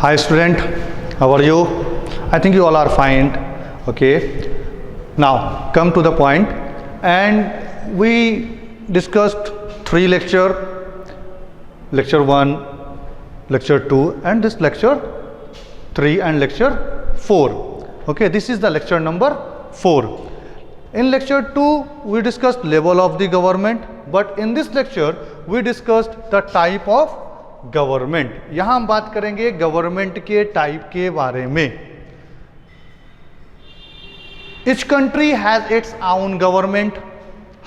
Hi student, how are you? I think you all are fine. Okay. Now come to the point, and we discussed three lecture 1, lecture 2 and this lecture 3 and lecture 4. Okay, this is the lecture number 4. In lecture 2 we discussed level of the government, but in this lecture we discussed the type of government. यहां हम बात करेंगे government के type के बारे में. Each country has its own government.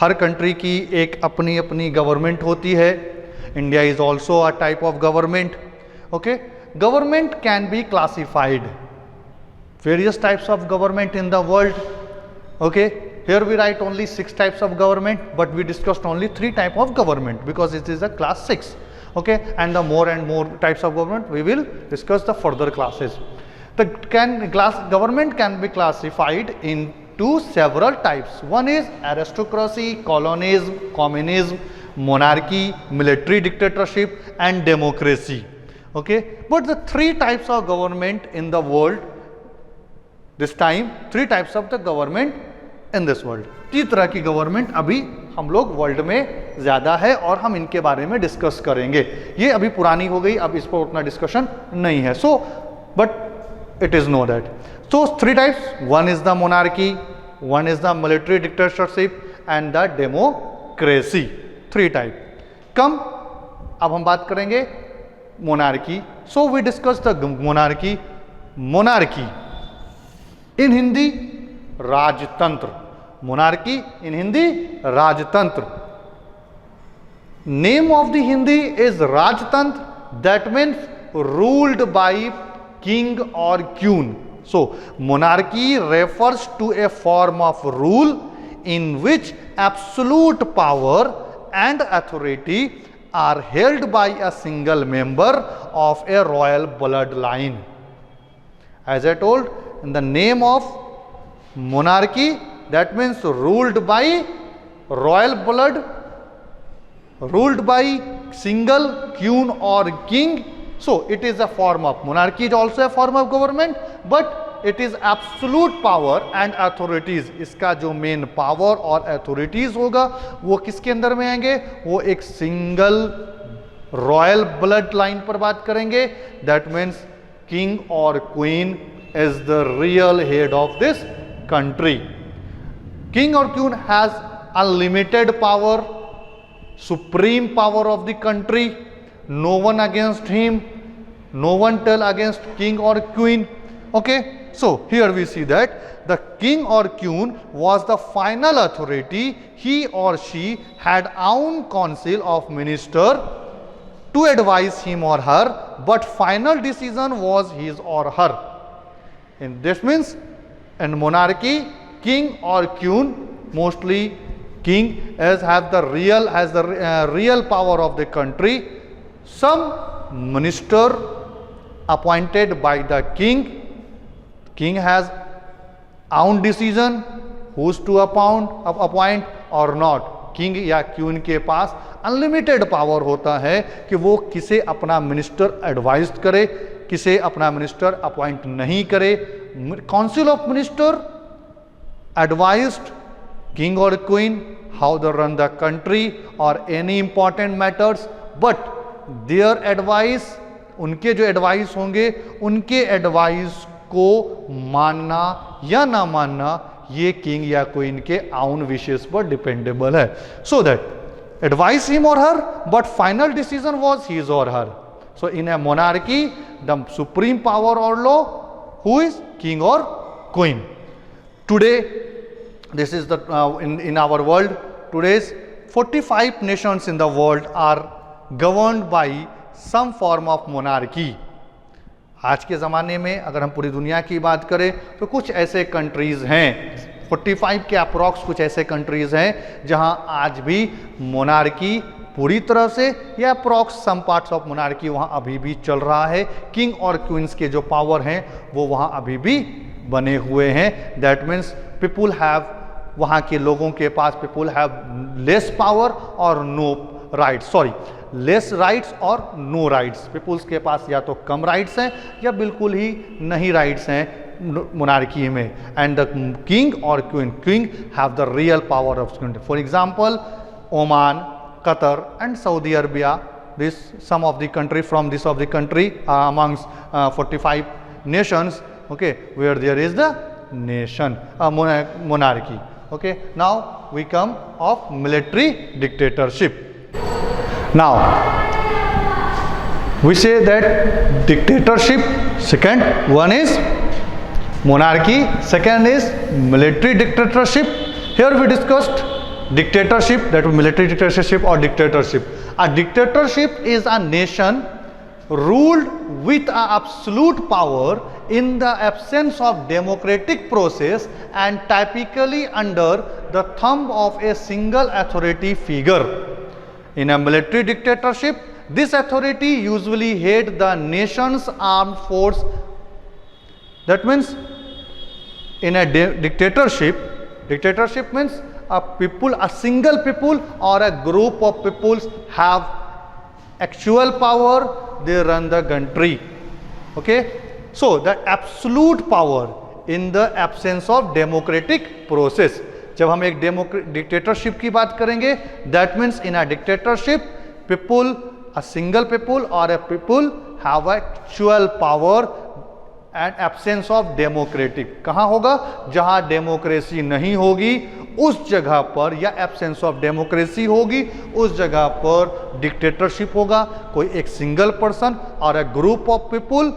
Her country की एक अपनी अपनी गवर्नमेंट होती है. India is also a type of government. Okay, government can be classified. Various types of government in the world. Okay, here we write only 6 types of government, but we discussed only 3 type of government because it is a class 6. Okay, and the more and more types of government we will discuss the further classes. The government can be classified into several types. One is aristocracy, colonialism, communism, monarchy, military dictatorship and democracy. Okay, but the 3 types of government in the world this time, 3 types of the government in this world. 3 तरह की government अभी हम लोग world में ज्यादा है और हम इनके बारे में डिस्कस करेंगे. ये अभी पुरानी हो गई, अब इस पर उतना डिस्कशन नहीं है. So but it is no that. So 3 types. One is the monarchy, one is the military dictatorship and the democracy. 3 type. Come अब हम बात करेंगे monarchy. So we discuss the monarchy. Monarchy in Hindi राजतंत्र. Monarchy in Hindi राजतंत्र. Name of the Hindi is राजतंत्र. That means ruled by king और queen. So monarchy refers to a form of rule in which absolute power and authority are held by a single member of a royal blood line. As I told, in the name of monarchy, that means ruled by royal blood, ruled by single queen or king. So it is a form of monarchy, is also a form of government, but it is absolute power and authorities. इसका जो main power और authorities होगा वो किसके अंदर में आएंगे? वो एक सिंगल रॉयल ब्लड लाइन पर बात करेंगे. दैट मीन्स किंग और queen is the real head of this country. King or queen has unlimited power, supreme power of the country. No one against him, no one tell against king or queen. Okay, so here we see that the king or queen was the final authority. He or she had own council of minister to advise him or her, but final decision was his or her. And this means in monarchy, king or queen, mostly king has the real power of the country. Some minister appointed by the king. King has own decision who's to appoint or not. King या queen के पास unlimited power होता है कि वो किसे अपना minister advise करे, किसे अपना मिनिस्टर अपॉइंट नहीं करे. Council of minister advised king और queen how they run the country और any important matters, but their advice, उनके जो एडवाइस होंगे उनके एडवाइस को मानना या ना मानना ये किंग या क्वीन के आउन विशेष पर डिपेंडेबल है. सो दैट एडवाइस हिम और her, but final decision was his और her. So in a monarchy the supreme power और law who is king or queen. Today this is the in our world, today's 45 nations in the world are governed by some form of monarchy. आज के ज़माने में अगर हम पूरी दुनिया की बात करें तो कुछ ऐसे कंट्रीज़ हैं, 45 के अप्रॉक्स कुछ ऐसे कंट्रीज़ हैं जहां आज भी मोनार्की पूरी तरह से या approx some parts of monarchy वहां अभी भी चल रहा है. किंग और क्वींस के जो पावर हैं वो वहां अभी भी बने हुए हैं. दैट मीन्स पीपुल हैव, वहां के लोगों के पास पीपुल हैव लेस पावर और no rights, sorry less rights और नो राइट्स। पीपुल्स के पास या तो कम राइट्स हैं या बिल्कुल ही नहीं राइट्स हैं मोनार्की में। एंड द किंग और queen have the real power of sovereignty. For example Oman, Qatar and Saudi Arabia, this some of the country from this of the country amongst 45 nations, okay, where there is the nation monarchy. Okay, now we come of military dictatorship. Now we say that dictatorship, second one is monarchy, second is military dictatorship. Here we discussed dictatorship, that is military dictatorship or dictatorship. A dictatorship is a nation ruled with a absolute power in the absence of democratic process and typically under the thumb of a single authority figure. In a military dictatorship, this authority usually head the nation's armed force. That means in a dictatorship means a single people or a group of peoples have actual power, they run the country. Okay, so the absolute power in the absence of democratic process. जब हम एक dictatorship की बात करेंगे, that means in a dictatorship people, a single people or a people have actual power and absence of democratic. कहाँ होगा? जहाँ democracy नहीं होगी उस जगह पर, या एब्सेंस ऑफ डेमोक्रेसी होगी उस जगह पर डिक्टेटरशिप होगा। कोई एक सिंगल पर्सन और ए ग्रुप ऑफ पीपुल।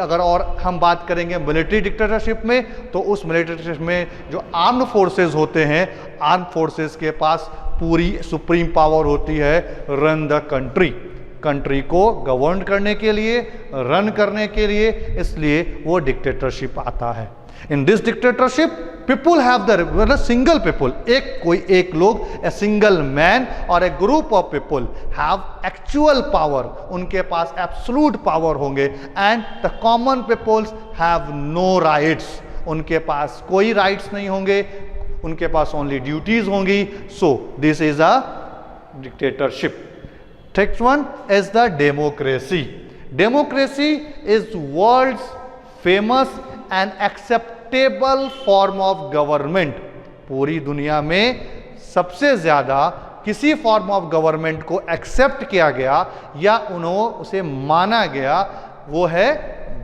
अगर और हम बात करेंगे मिलिट्री डिक्टेटरशिप में, तो उस मिलिट्री डिक्टेटरशिप में जो आर्म्ड फोर्सेस होते हैं, आर्म्ड फोर्सेस के पास पूरी सुप्रीम पावर होती है रन द कंट्री को गवर्न करने के लिए, रन करने के लिए, इसलिए वो डिक्टेटरशिप आता है। In this dictatorship people have the, मतलब सिंगल पीपुल, एक लोग, ए सिंगल मैन और a group of people have actual power, उनके पास एब्सोल्यूट पावर होंगे। And the common peoples have no rights, उनके पास कोई राइट्स नहीं होंगे, उनके पास ओनली ड्यूटीज होंगी। So this is a dictatorship. Next one is the democracy. Democracy is world's famous and acceptable form of government. पूरी दुनिया में सबसे ज़्यादा किसी फॉर्म ऑफ गवर्नमेंट को एक्सेप्ट किया गया या उसे माना गया, वो है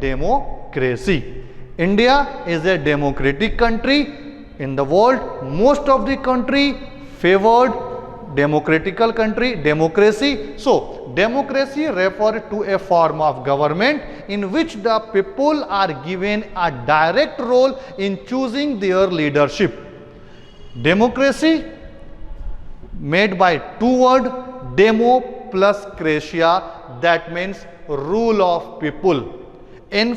democracy. India is a democratic country in the world. Most of the country favoured democratical country, democracy. So democracy refer to a form of government in which the people are given a direct role in choosing their leadership. Democracy made by two word, demo plus cratia, that means rule of people. In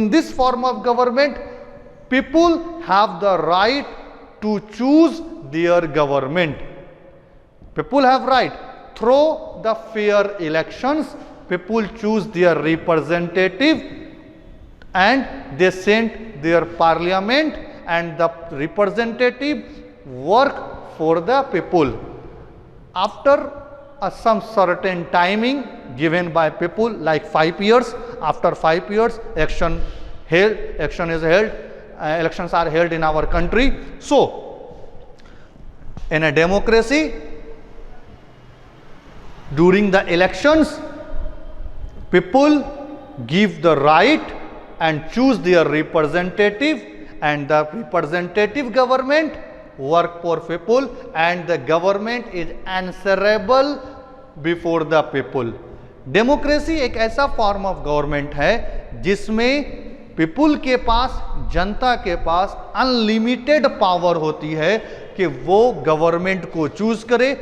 this form of government, people have the right to choose their government. People have right through the fair elections, people choose their representative and they send their parliament, and the representative work for the people. After some certain timing given by people, like 5 years, after 5 years elections are held in our country. So in a democracy, during the elections, people give the right and choose their representative, and the representative government work for people, and the government is answerable before the people. Democracy एक ऐसा form of government है जिसमें people के पास, जनता के पास unlimited power होती है कि वो गवर्नमेंट को चूज करे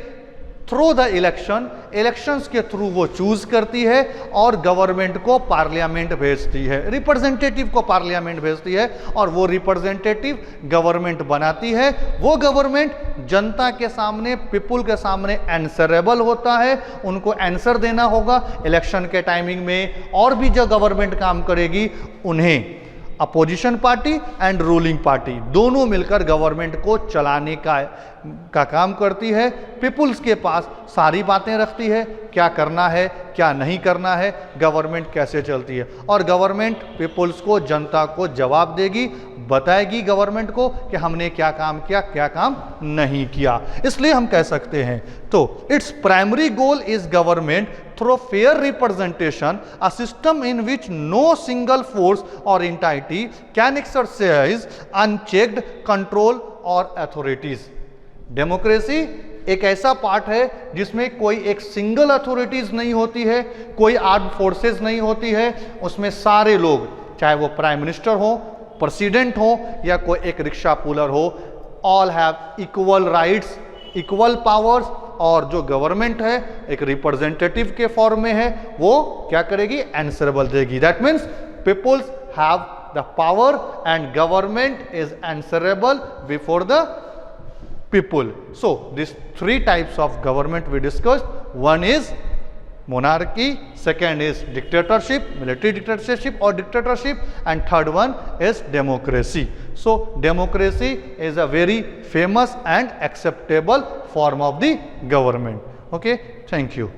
थ्रू द इलेक्शंस के थ्रू वो चूज करती है और गवर्नमेंट को पार्लियामेंट भेजती है, रिप्रेजेंटेटिव को पार्लियामेंट भेजती है और वो रिप्रेजेंटेटिव गवर्नमेंट बनाती है। वो गवर्नमेंट जनता के सामने, पीपुल के सामने आंसरेबल होता है, उनको आंसर देना होगा इलेक्शन के टाइमिंग में, और भी जो गवर्नमेंट काम करेगी उन्हें opposition party and ruling party दोनों मिलकर गवर्नमेंट को चलाने का काम करती है। पीपुल्स के पास सारी बातें रखती है, क्या करना है क्या नहीं करना है, गवर्नमेंट कैसे चलती है, और गवर्नमेंट पीपुल्स को, जनता को जवाब देगी, बताएगी गवर्नमेंट को कि हमने क्या काम किया क्या काम नहीं किया। इसलिए हम कह सकते हैं तो its primary goal is government through fair representation, a system in which no single force or entity can exercise unchecked control or authorities. Democracy एक ऐसा पार्ट है जिसमें कोई एक सिंगल अथॉरिटीज नहीं होती है, कोई आर्म फोर्सेस नहीं होती है, उसमें सारे लोग, चाहे वो प्राइम मिनिस्टर हो, प्रेसिडेंट हो या कोई एक रिक्शा पुलर हो, all have equal rights, equal powers, और जो गवर्नमेंट है एक रिप्रेजेंटेटिव के फॉर्म में है, वो क्या करेगी, आंसरेबल देगी। That means peoples have the power and government is answerable before the people. So these three types of government we discussed. One is monarchy, second is dictatorship, military dictatorship or dictatorship, and third one is democracy. So democracy is a very famous and acceptable form of the government. Okay, thank you.